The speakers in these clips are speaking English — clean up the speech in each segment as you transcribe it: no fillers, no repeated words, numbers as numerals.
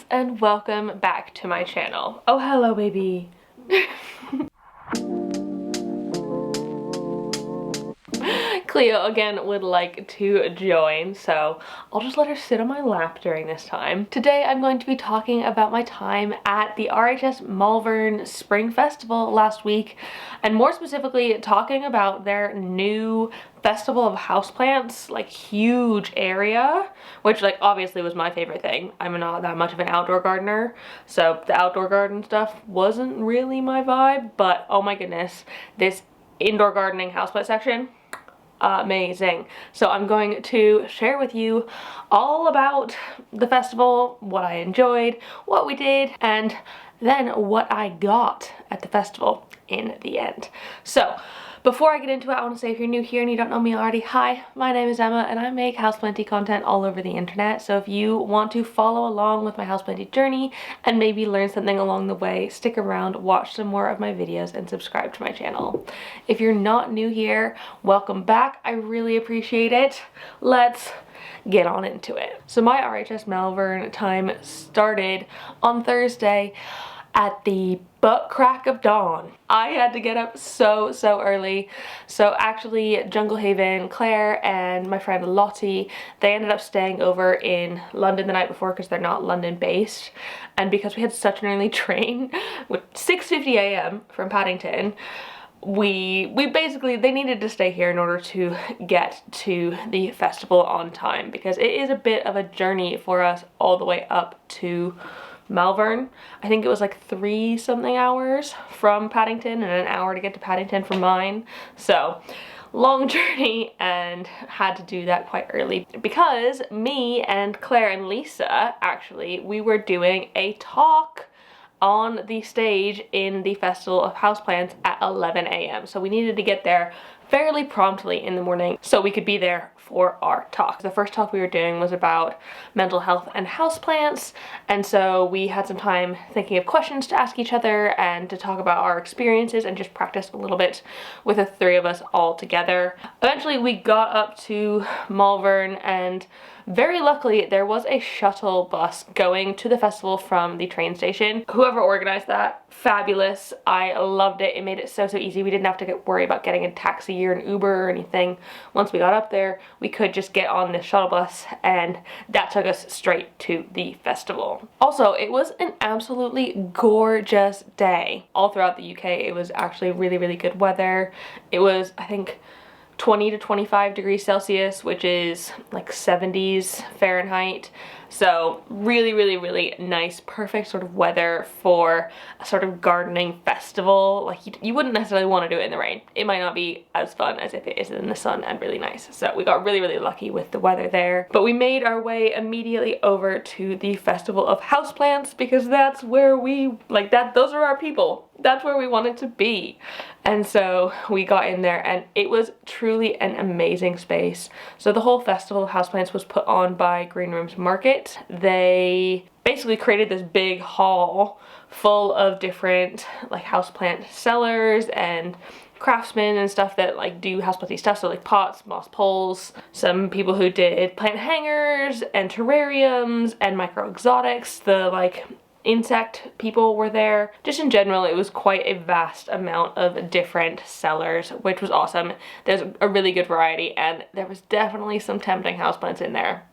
Houseplants, and welcome back to my channel. Oh, hello, baby. Cleo again would like to join, so I'll just let her sit on my lap during this time. Today I'm going to be talking about my time at the RHS Malvern Spring Festival last week, and more specifically talking about their new festival of houseplants, like huge area, which like obviously was my favorite thing. I'm not that much of an outdoor gardener, so the outdoor garden stuff wasn't really my vibe, but oh my goodness, this indoor gardening houseplant section, amazing. So I'm going to share with you all about the festival, what I enjoyed, what we did, and then what I got at the festival in the end. So before I get into it, I want to say if you're new here and you don't know me already, hi, my name is Emma and I make houseplanty content all over the internet. So if you want to follow along with my houseplanty journey and maybe learn something along the way, stick around, watch some more of my videos, and subscribe to my channel. If you're not new here, welcome back. I really appreciate it. Let's get on into it. So my RHS Malvern time started on Thursday at the butt crack of dawn. I had to get up so early. So actually Jungle Haven, Claire, and my friend Lottie, they ended up staying over in London the night before because they're not London based. And because we had such an early train with 6:50 a.m. from Paddington, we basically, they needed to stay here in order to get to the festival on time, because it is a bit of a journey for us all the way up to Malvern. I think it was like 3-something hours from Paddington and an hour to get to Paddington from mine. So long journey, and had to do that quite early because me and Claire and Lisa, actually, we were doing a talk on the stage in the Festival of Houseplants at 11 a.m. So we needed to get there fairly promptly in the morning so we could be there for our talk. The first talk we were doing was about mental health and houseplants, and so we had some time thinking of questions to ask each other and to talk about our experiences and just practice a little bit with the three of us all together. Eventually we got up to Malvern, and very luckily there was a shuttle bus going to the festival from the train station. Whoever organized that, fabulous. I loved it. It made it so easy. We didn't have to worry about getting a taxi or an Uber or anything. Once we got up there, we could just get on this shuttle bus, and that took us straight to the festival. Also, it was an absolutely gorgeous day. All throughout the UK, it was actually really good weather. It was, I think, 20 to 25 degrees Celsius, which is like 70s Fahrenheit. So really nice, perfect sort of weather for a sort of gardening festival. Like you wouldn't necessarily want to do it in the rain. It might not be as fun as if it is in the sun, and really nice. So we got really lucky with the weather there. But we made our way immediately over to the Festival of Houseplants because that's where we, like, those are our people. That's where we wanted to be. And so we got in there, and it was truly an amazing space. So the whole Festival of Houseplants was put on by Green Rooms Market. They basically created this big hall full of different like houseplant sellers and craftsmen and stuff that like do houseplanty stuff, so like pots, moss poles, some people who did plant hangers and terrariums and micro exotics. The like insect people were there. Just in general, it was quite a vast amount of different sellers, which was awesome. There's a really good variety, and there was definitely some tempting houseplants in there.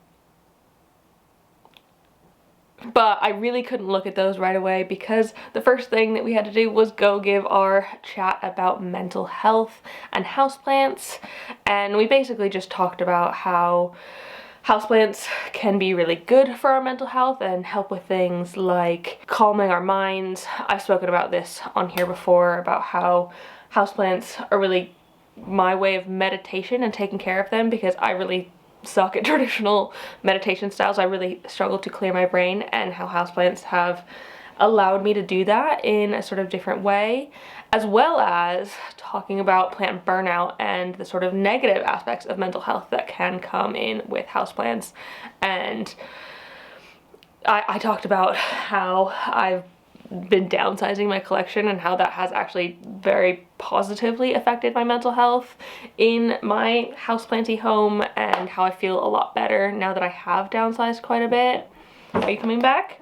But I really couldn't look at those right away because the first thing that we had to do was go give our chat about mental health and houseplants. And we basically just talked about how houseplants can be really good for our mental health and help with things like calming our minds. I've spoken about this on here before, about how houseplants are really my way of meditation and taking care of them, because I really suck at traditional meditation styles. I really struggle to clear my brain, and how houseplants have allowed me to do that in a sort of different way, as well as talking about plant burnout and the sort of negative aspects of mental health that can come in with houseplants. And I talked about how I've been downsizing my collection and how that has actually very positively affected my mental health in my houseplanty home, and how I feel a lot better now that I have downsized quite a bit. Are you coming back?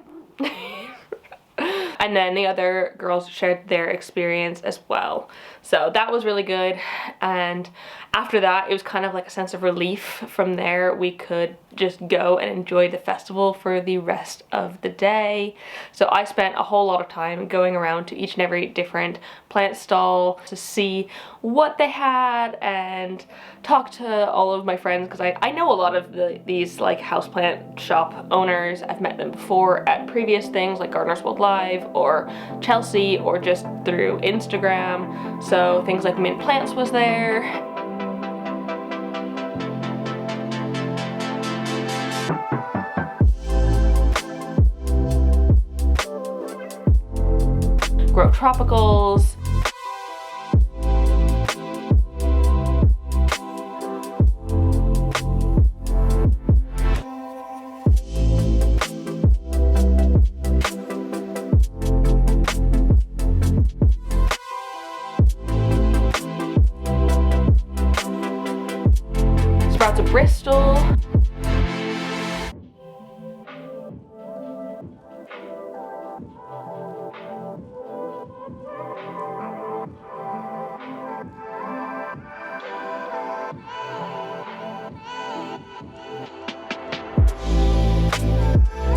And then the other girls shared their experience as well. So that was really good. And after that, it was kind of like a sense of relief. From there, we could just go and enjoy the festival for the rest of the day. So I spent a whole lot of time going around to each and every different plant stall to see what they had and talk to all of my friends, because I know a lot of these like houseplant shop owners. I've met them before at previous things like Gardeners World Live or Chelsea, or just through Instagram. So things like Mint Plants was there. Grow Tropicals. Sprouts of Bristol.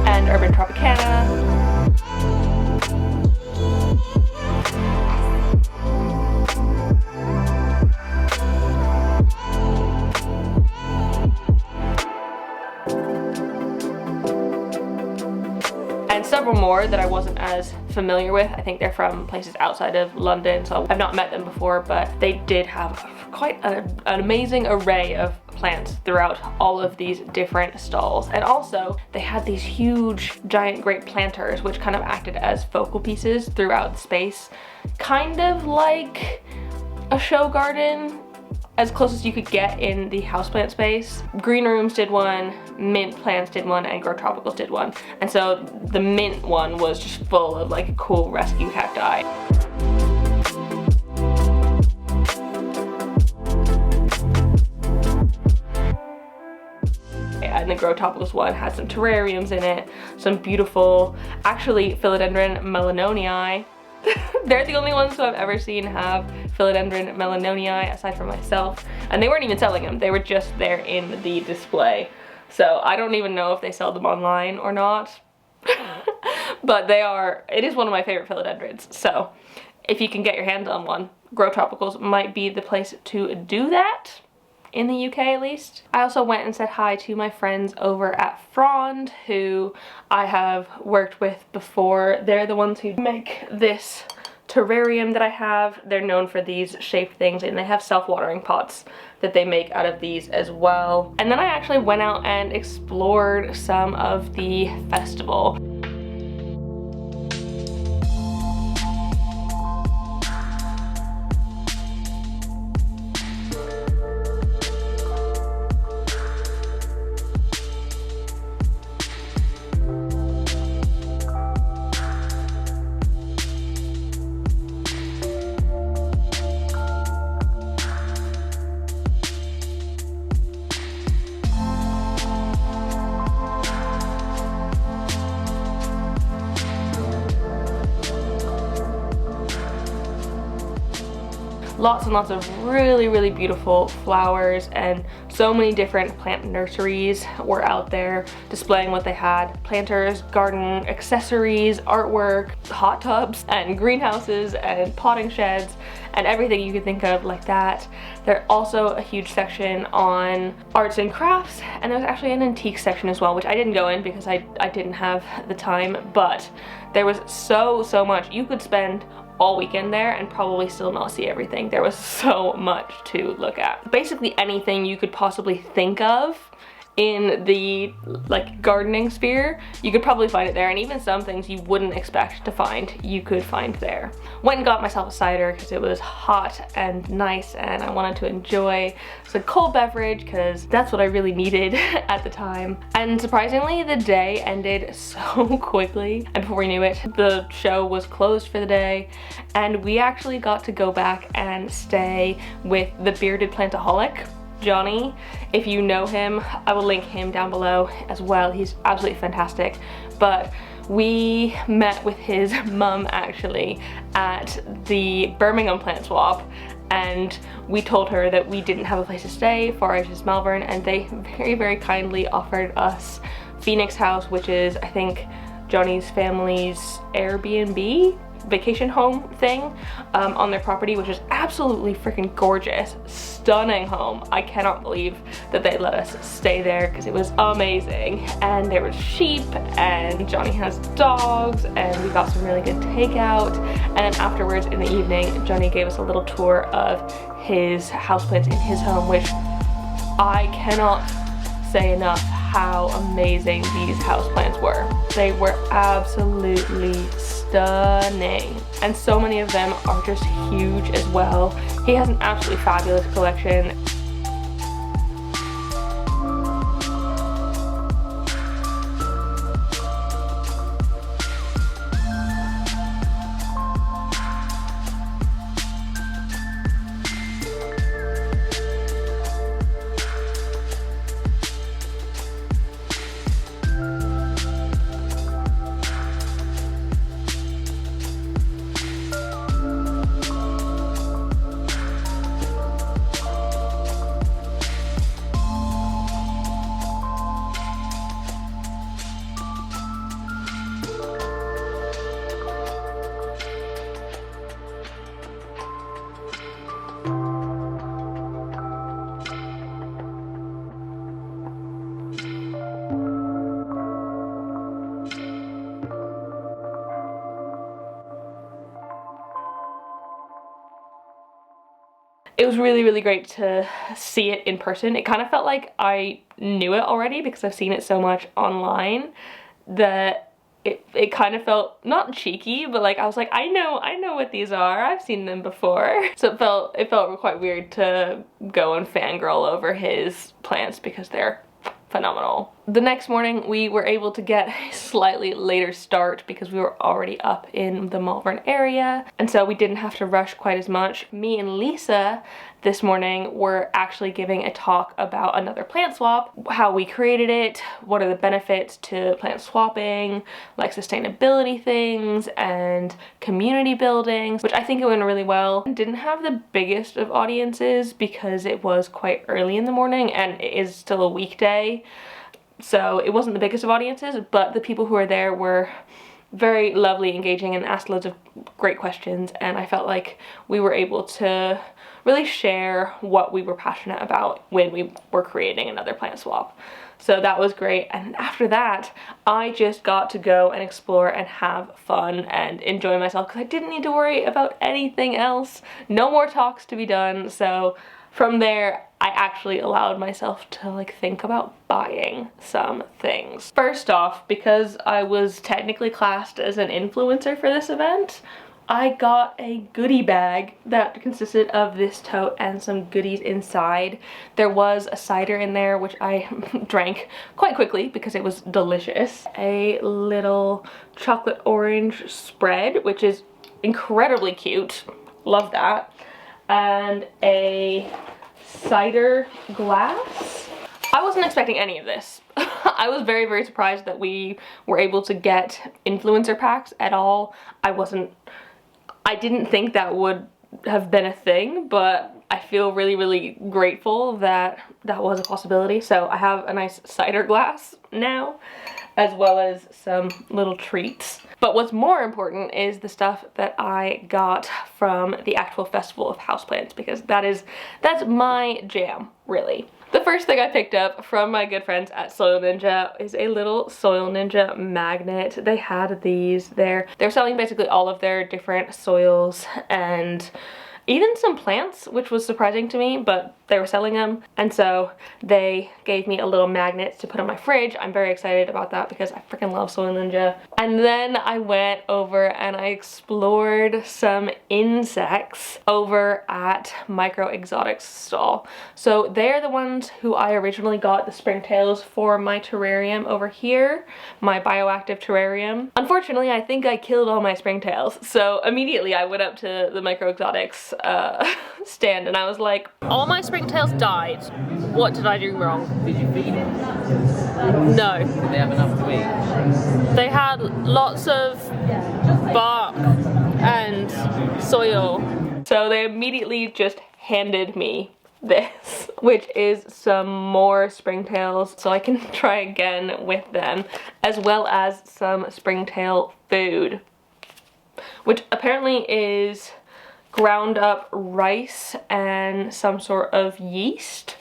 And Urban Tropicana. And several more that I wasn't as familiar with. I think they're from places outside of London, so I've not met them before, but they did have quite an amazing array of plants throughout all of these different stalls. And also they had these huge giant grape planters which kind of acted as focal pieces throughout the space, kind of like a show garden, as close as you could get in the houseplant space. Green Rooms did one, Mint Plants did one, and Grow Tropicals did one. And so the mint one was just full of like cool rescue cacti. And the Grow Tropicals one had some terrariums in it, some beautiful, actually Philodendron melanonii. They're the only ones who I've ever seen have Philodendron melanonii aside from myself, and they weren't even selling them, they were just there in the display. So I don't even know if they sell them online or not. But it is one of my favorite philodendrons, so if you can get your hands on one, Grow Tropicals might be the place to do that. In the UK at least. I also went and said hi to my friends over at Frond, who I have worked with before. They're the ones who make this terrarium that I have. They're known for these shaped things, and they have self-watering pots that they make out of these as well. And then I actually went out and explored some of the festival. Lots and lots of really beautiful flowers, and so many different plant nurseries were out there displaying what they had. Planters, garden accessories, artwork, hot tubs, and greenhouses, and potting sheds, and everything you could think of like that. There's also a huge section on arts and crafts, and there's actually an antique section as well, which I didn't go in because I didn't have the time, but there was so much. You could spend all weekend there and probably still not see everything. There was so much to look at. Basically anything you could possibly think of in the like gardening sphere, you could probably find it there, and even some things you wouldn't expect to find, you could find there. Went and got myself a cider because it was hot and nice, and I wanted to enjoy some cold beverage because that's what I really needed at the time. And surprisingly, the day ended so quickly, and before we knew it, the show was closed for the day, and we actually got to go back and stay with the bearded plantaholic, Jonny. If you know him, I will link him down below as well. He's absolutely fantastic. But We met with his mum actually at the Birmingham plant swap, and we told her that we didn't have a place to stay for RHS Malvern, and they very kindly offered us Phoenix House, which is I think Jonny's family's Airbnb vacation home thing on their property, which is absolutely freaking gorgeous, stunning home. I cannot believe that they let us stay there because it was amazing. And there was sheep, and Jonny has dogs, and we got some really good takeout. And then afterwards in the evening, Jonny gave us a little tour of his houseplants in his home, which I cannot say enough how amazing these houseplants were. They were absolutely stunning, and so many of them are just huge as well. He has an absolutely fabulous collection. It was really great to see it in person. It kind of felt like I knew it already because I've seen it so much online that it kind of felt not cheeky, but like I was like, I know what these are. I've seen them before. So it felt quite weird to go and fangirl over his plants because they're phenomenal. The next morning we were able to get a slightly later start because we were already up in the Malvern area, and so we didn't have to rush quite as much. Me and Lisa this morning were actually giving a talk about another plant swap, how we created it, what are the benefits to plant swapping, like sustainability things and community buildings, which I think it went really well. It didn't have the biggest of audiences because it was quite early in the morning and it is still a weekday. So it wasn't the biggest of audiences, but the people who were there were very lovely, engaging, and asked loads of great questions, and I felt like we were able to really share what we were passionate about when we were creating another plant swap. So that was great, and after that I just got to go and explore and have fun and enjoy myself because I didn't need to worry about anything else. No more talks to be done, so from there I actually allowed myself to like think about buying some things. First off, because I was technically classed as an influencer for this event, I got a goodie bag that consisted of this tote and some goodies inside. There was a cider in there, which I drank quite quickly because it was delicious. A little chocolate orange spread, which is incredibly cute. Love that. And a cider glass. I wasn't expecting any of this. I was very surprised that we were able to get influencer packs at all. I didn't think that would have been a thing, but I feel really grateful that that was a possibility. So I have a nice cider glass now, as well as some little treats. But what's more important is the stuff that I got from the actual Festival of Houseplants, because that's my jam, really. The first thing I picked up from my good friends at Soil Ninja is a little Soil Ninja magnet. They had these there. They're selling basically all of their different soils and even some plants, which was surprising to me, but they were selling them. And so they gave me a little magnet to put on my fridge. I'm very excited about that because I freaking love Soil Ninja. And then I went over and I explored some insects over at Micro Exotics stall. So they're the ones who I originally got the springtails for my terrarium over here, my bioactive terrarium. Unfortunately, I think I killed all my springtails. So immediately I went up to the Micro Exotics this stand, and I was like, all my springtails died. What did I do wrong? Did you feed it? No. Did they have enough to eat? They had lots of bark and soil. So they immediately just handed me this, which is some more springtails so I can try again with them, as well as some springtail food, which apparently is ground up rice and some sort of yeast,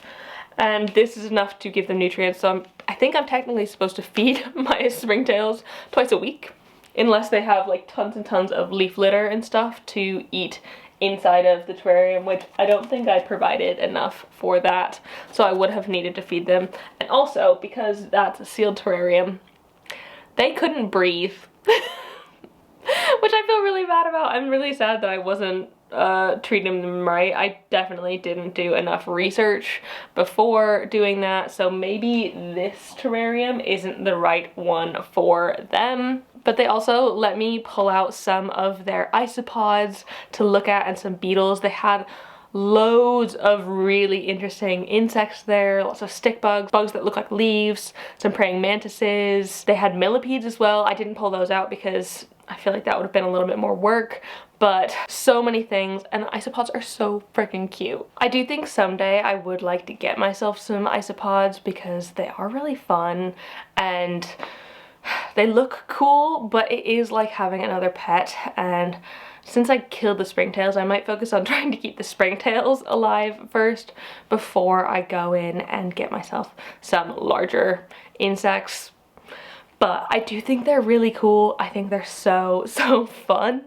and this is enough to give them nutrients. So I think I'm technically supposed to feed my springtails twice a week, unless they have like tons and tons of leaf litter and stuff to eat inside of the terrarium, which I don't think I provided enough for that, so I would have needed to feed them. And also, because that's a sealed terrarium, they couldn't breathe, which I feel really bad about. I'm really sad that I wasn't treating them right. I definitely didn't do enough research before doing that, so maybe this terrarium isn't the right one for them. But they also let me pull out some of their isopods to look at and some beetles. They had loads of really interesting insects there, lots of stick bugs, bugs that look like leaves, some praying mantises. They had millipedes as well. I didn't pull those out because I feel like that would have been a little bit more work, but so many things, and the isopods are so freaking cute. I do think someday I would like to get myself some isopods because they are really fun and they look cool, but it is like having another pet, and since I killed the springtails, I might focus on trying to keep the springtails alive first before I go in and get myself some larger insects. But I do think they're really cool. I think they're so fun,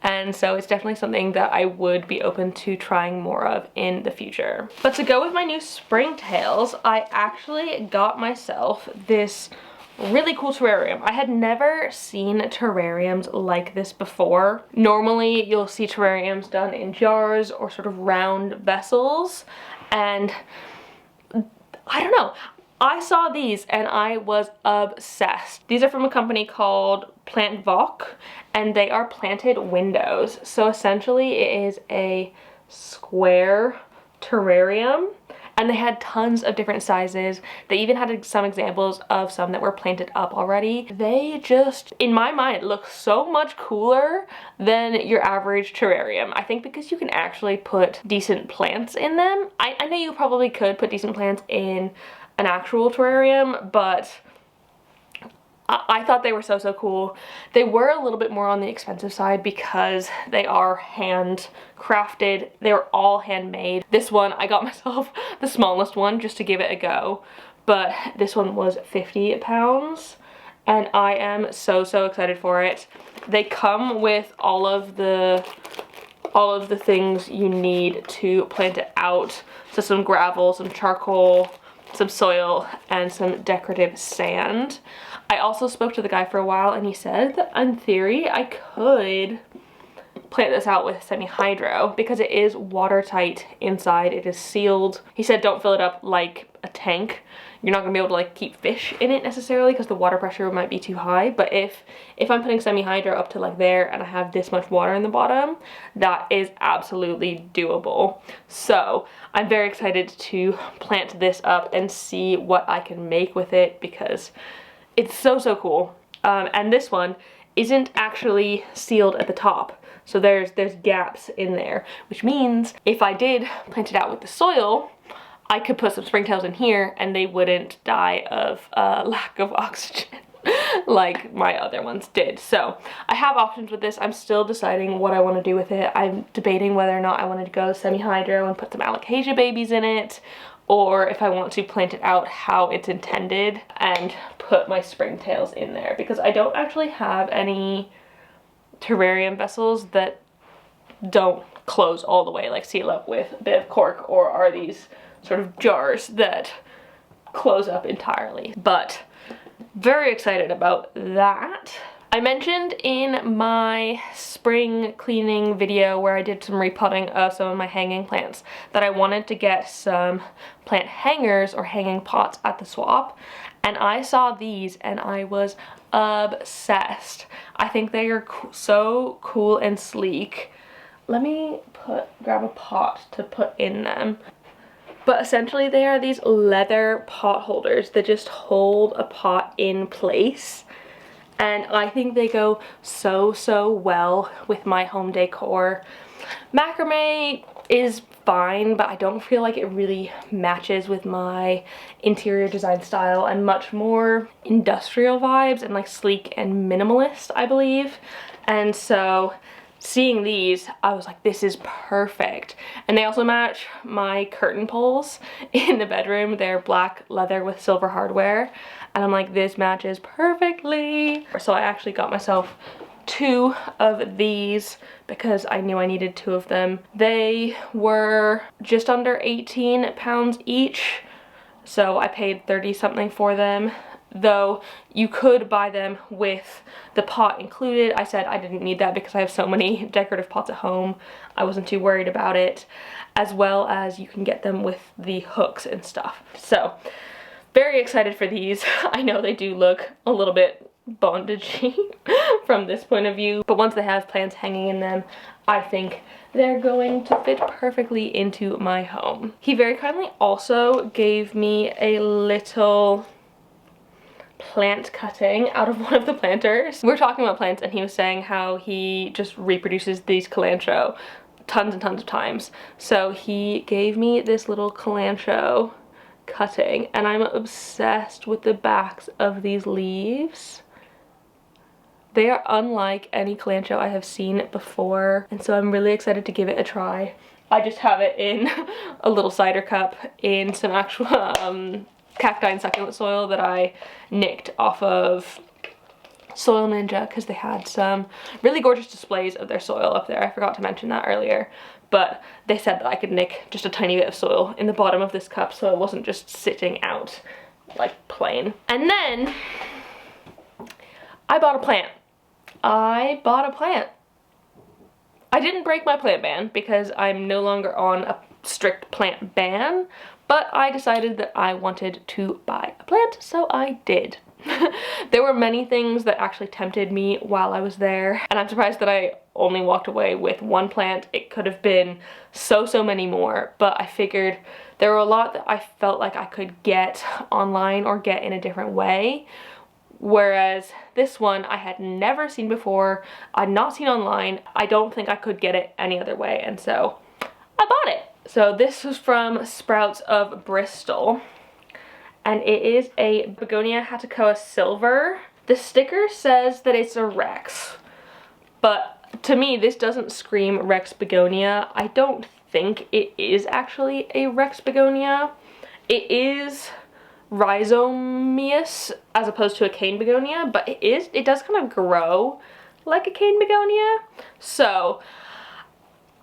and so it's definitely something that I would be open to trying more of in the future. But to go with my new springtails, I actually got myself this really cool terrarium. I had never seen terrariums like this before. Normally you'll see terrariums done in jars or sort of round vessels, and I don't know, I saw these and I was obsessed. These are from a company called Plantvo, and they are planted windows. So essentially it is a square terrarium, and they had tons of different sizes. They even had some examples of some that were planted up already. They just, in my mind, look so much cooler than your average terrarium. I think because you can actually put decent plants in them. I know you probably could put decent plants in an actual terrarium, but I thought they were so cool. They were a little bit more on the expensive side because they are handcrafted. They were all handmade. This one, I got myself the smallest one just to give it a go, but this one was 50 pounds, and I am so excited for it. They come with all of the things you need to plant it out. So some gravel, some charcoal, some soil, and some decorative sand. I also spoke to the guy for a while, and he said that in theory I could plant this out with semi-hydro because it is watertight inside. It is sealed. He said don't fill it up like a tank. You're not gonna be able to like keep fish in it necessarily because the water pressure might be too high, but if I'm putting semi-hydro up to like there and I have this much water in the bottom, that is absolutely doable. So I'm very excited to plant this up and see what I can make with it because it's so cool. And this one isn't actually sealed at the top, so there's gaps in there, which means if I did plant it out with the soil, I could put some springtails in here and they wouldn't die of lack of oxygen like my other ones did. So I have options with this. I'm still deciding what I want to do with it. I'm debating whether or not I wanted to go semi-hydro and put some alocasia babies in it, or if I want to plant it out how it's intended and put my springtails in there, because I don't actually have any terrarium vessels that don't close all the way, like seal up with a bit of cork, or are these sort of jars that close up entirely. But very excited about that. I mentioned in my spring cleaning video where I did some repotting of some of my hanging plants that I wanted to get some plant hangers or hanging pots at the swap, and I saw these and I was obsessed. I think they are so cool and sleek. let me grab a pot to put in them. But essentially they are these leather pot holders that just hold a pot in place. And I think they go so well with my home decor. Macrame is fine, but I don't feel like it really matches with my interior design style. I'm much more industrial vibes and like sleek and minimalist, I believe. And so seeing these, I was like, this is perfect. And they also match my curtain poles in the bedroom. They're black leather with silver hardware. And I'm like, this matches perfectly. So I actually got myself 2 of these because I knew I needed 2 of them. They were just under £18 each. So I paid 30 something for them. Though you could buy them with the pot included. I said I didn't need that because I have so many decorative pots at home. I wasn't too worried about it. As well as you can get them with the hooks and stuff. So very excited for these. I know they do look a little bit bondagey from this point of view, but once they have plants hanging in them, I think they're going to fit perfectly into my home. He very kindly also gave me a little plant cutting out of one of the planters. We were talking about plants and he was saying how he just reproduces these cilantro tons and tons of times. So he gave me this little cilantro cutting and I'm obsessed with the backs of these leaves. They are unlike any cilantro I have seen before, and so I'm really excited to give it a try. I just have it in a little cider cup in some actual cacti and succulent soil that I nicked off of Soil Ninja because they had some really gorgeous displays of their soil up there. I forgot to mention that earlier, but they said that I could nick just a tiny bit of soil in the bottom of this cup so it wasn't just sitting out like plain. And then I bought a plant. I didn't break my plant ban because I'm no longer on a strict plant ban, but I decided that I wanted to buy a plant, so I did. There were many things that actually tempted me while I was there, and I'm surprised that I only walked away with 1 plant. It could have been so many more, but I figured there were a lot that I felt like I could get online or get in a different way. Whereas this one I had never seen before, I'd not seen online. I don't think I could get it any other way, and so I bought it. So this was from Sprouts of Bristol, and it is a Begonia Hatacoa Silver. The sticker says that it's a Rex, but to me this doesn't scream Rex Begonia. I don't think it is actually a Rex Begonia. It is rhizomeous as opposed to a cane begonia, but it does kind of grow like a cane begonia. So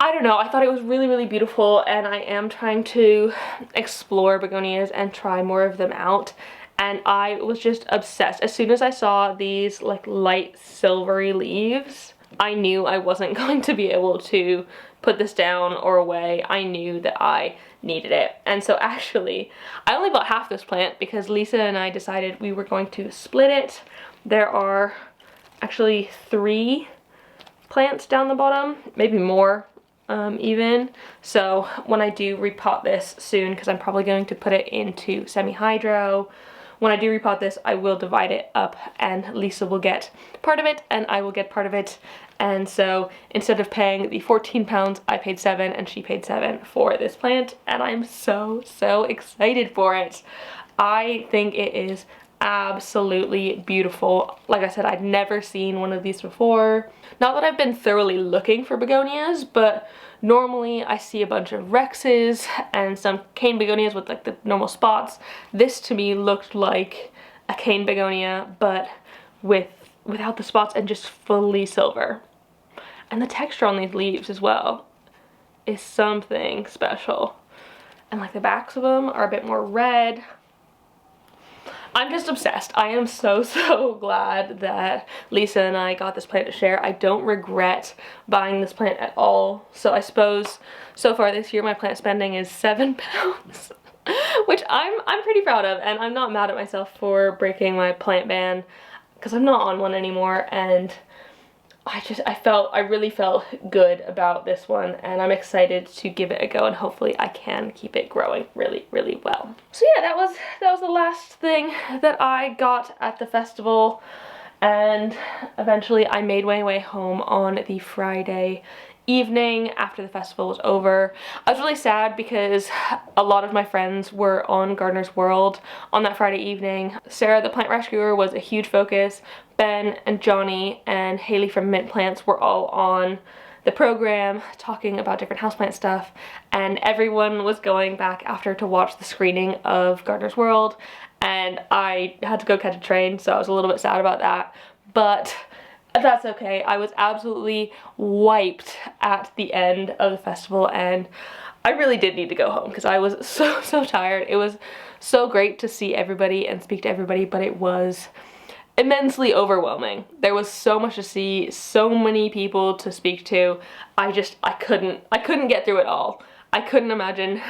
I don't know, I thought it was really beautiful, and I am trying to explore begonias and try more of them out, and I was just obsessed. As soon as I saw these like light silvery leaves, I knew I wasn't going to be able to put this down or away. I knew that I needed it. And so actually, I only bought half this plant because Lisa and I decided we were going to split it. There are actually 3 plants down the bottom, maybe more even. So when I do repot this soon, because I'm probably going to put it into semi-hydro, when I do repot this, I will divide it up and Lisa will get part of it and I will get part of it. And so instead of paying the £14, I paid 7 and she paid 7 for this plant, and I'm so excited for it. I think it is absolutely beautiful. Like I said, I'd never seen one of these before. Not that I've been thoroughly looking for begonias, but normally I see a bunch of Rexes and some cane begonias with like the normal spots. This to me looked like a cane begonia, but without the spots and just fully silver. And the texture on these leaves as well is something special. And like the backs of them are a bit more red. I'm just obsessed. I am so glad that Lisa and I got this plant to share. I don't regret buying this plant at all. So I suppose so far this year my plant spending is £7, which I'm pretty proud of, and I'm not mad at myself for breaking my plant ban because I'm not on one anymore, and I really felt good about this one, and I'm excited to give it a go, and hopefully I can keep it growing really, really well. So yeah, that was the last thing that I got at the festival, and eventually I made my way home on the Friday evening after the festival was over. I was really sad because a lot of my friends were on Gardener's World on that Friday evening. Sarah the plant rescuer was a huge focus. Ben and Jonny and Haley from Mint Plants were all on the program talking about different houseplant stuff, and everyone was going back after to watch the screening of Gardener's World, and I had to go catch a train, so I was a little bit sad about that, but that's okay. I was absolutely wiped at the end of the festival, and I really did need to go home because I was so tired. It was so great to see everybody and speak to everybody, but it was immensely overwhelming. There was so much to see, so many people to speak to. I couldn't get through it all. I couldn't imagine.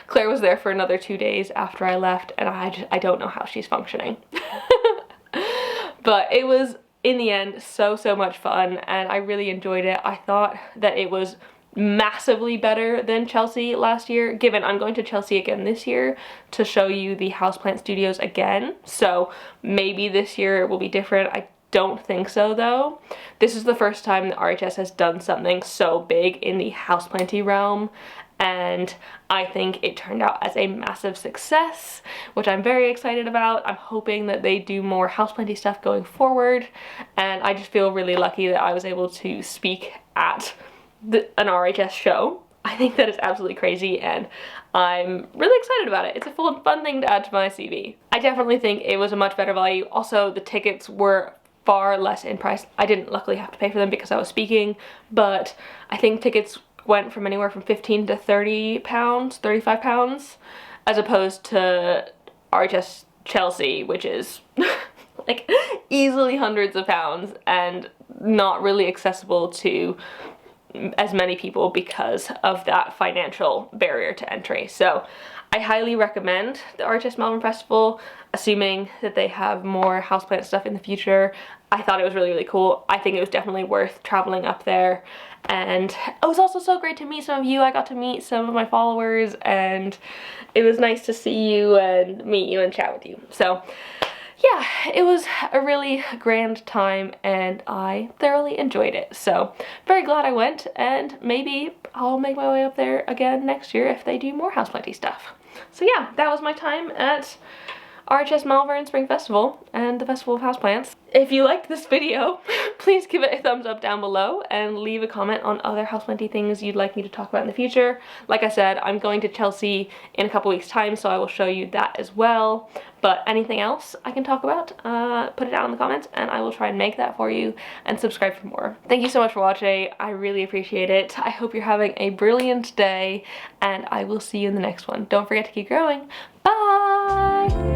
Claire was there for another 2 days after I left, and I don't know how she's functioning. But it was, in the end, so much fun, and I really enjoyed it. I thought that it was massively better than Chelsea last year, given I'm going to Chelsea again this year to show you the houseplant studios again, so maybe this year it will be different. I don't think so though. This is the first time that RHS has done something so big in the houseplanty realm, and I think it turned out as a massive success, which I'm very excited about. I'm hoping that they do more houseplanty stuff going forward, and I just feel really lucky that I was able to speak at an RHS show. I think that is absolutely crazy, and I'm really excited about it. It's a fun thing to add to my CV. I definitely think it was a much better value. Also, the tickets were far less in price. I didn't luckily have to pay for them because I was speaking, but I think tickets went from anywhere from 15 to 30 pounds, 35 pounds, as opposed to RHS Chelsea, which is like easily hundreds of pounds and not really accessible to as many people because of that financial barrier to entry. So I highly recommend the RHS Malvern Festival, assuming that they have more houseplant stuff in the future. I thought it was really cool. I think it was definitely worth traveling up there, and it was also so great to meet some of you. I got to meet some of my followers, and it was nice to see you and meet you and chat with you. So yeah, it was a really grand time, and I thoroughly enjoyed it. So very glad I went, and maybe I'll make my way up there again next year if they do more houseplanty stuff. So yeah, that was my time at RHS Malvern Spring Festival and the Festival of Houseplants. If you liked this video, please give it a thumbs up down below and leave a comment on other houseplanty things you'd like me to talk about in the future. Like I said, I'm going to Chelsea in a couple weeks time, so I will show you that as well. But anything else I can talk about, put it down in the comments and I will try and make that for you, and subscribe for more. Thank you so much for watching. I really appreciate it. I hope you're having a brilliant day, and I will see you in the next one. Don't forget to keep growing. Bye!